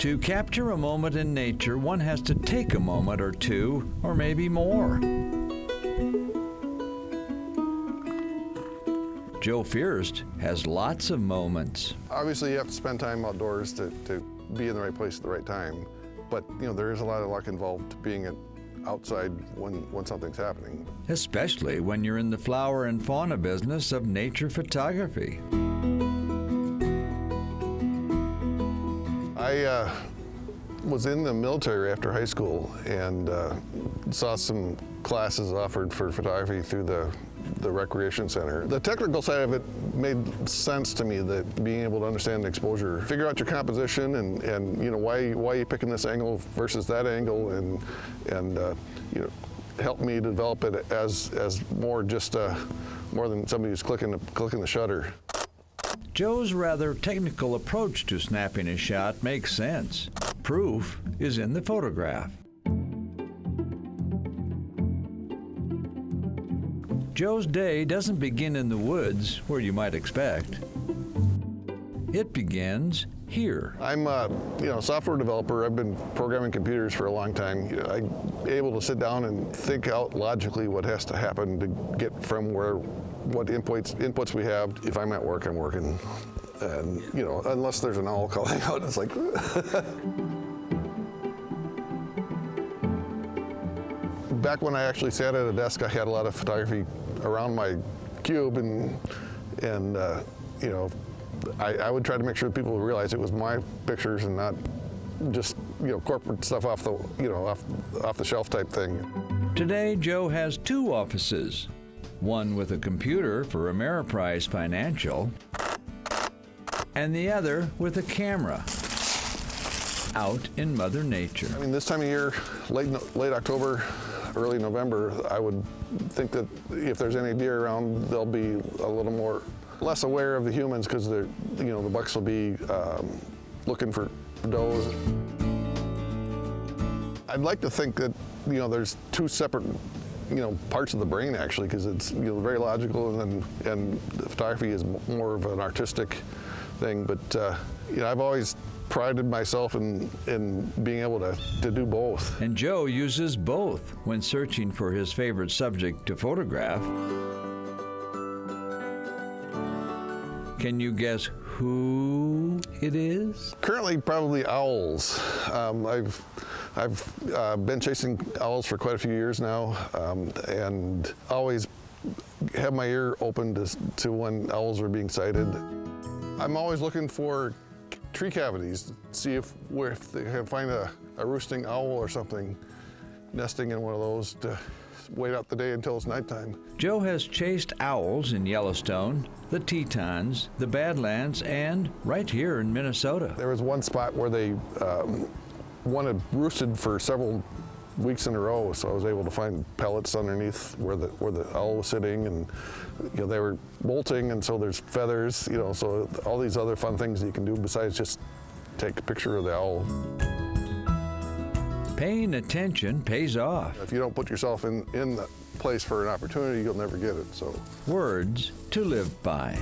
To capture a moment in nature, one has to take a moment or two, or maybe more. Joe Fierst has lots of moments. Obviously, you have to spend time outdoors to be in the right place at the right time. But, you know, there is a lot of luck involved being outside when something's happening. Especially when you're in the flower and fauna business of nature photography. I was in the military after high school and saw some classes offered for photography through the recreation center. The technical side of it made sense to me, that being able to understand the exposure, figure out your composition and you know, why are you picking this angle versus that angle, and you know, help me develop it as more than somebody who's clicking the shutter. Joe's rather technical approach to snapping a shot makes sense. Proof is in the photograph. Joe's day doesn't begin in the woods, where you might expect. It begins here. I'm a software developer. I've been programming computers for a long time. I'm able to sit down and think out logically what has to happen to get from what inputs we have. If I'm at work, I'm working. And, you know, unless there's an owl calling out, it's like... Back when I actually sat at a desk, I had a lot of photography around my cube, and you know, I would try to make sure that people would realize it was my pictures and not just, you know, corporate stuff off the shelf type thing. Today, Joe has two offices, one with a computer for Ameriprise Financial, and the other with a camera out in Mother Nature. I mean, this time of year, late October, early November, I would think that if there's any deer around, they'll be a little less aware of the humans, because the bucks will be looking for does. I'd like to think that, you know, there's two separate, you know, parts of the brain actually, because it's, you know, very logical, and the photography is more of an artistic thing. But you know, I've always prided myself in being able to do both. And Joe uses both when searching for his favorite subject to photograph. Can you guess who it is? Currently, probably owls. I've been chasing owls for quite a few years now, and always have my ear open to when owls are being sighted. I'm always looking for tree cavities, see if they can find a roosting owl or something nesting in one of those, to wait out the day until it's nighttime. Joe has chased owls in Yellowstone, the Tetons, the Badlands, and right here in Minnesota. There was one spot where one had roosted for several weeks in a row, so I was able to find pellets underneath where the owl was sitting, and you know, they were molting, and so there's feathers, you know, so all these other fun things that you can do besides just take a picture of the owl. Paying attention pays off. If you don't put yourself in the place for an opportunity, you'll never get it. So, words to live by.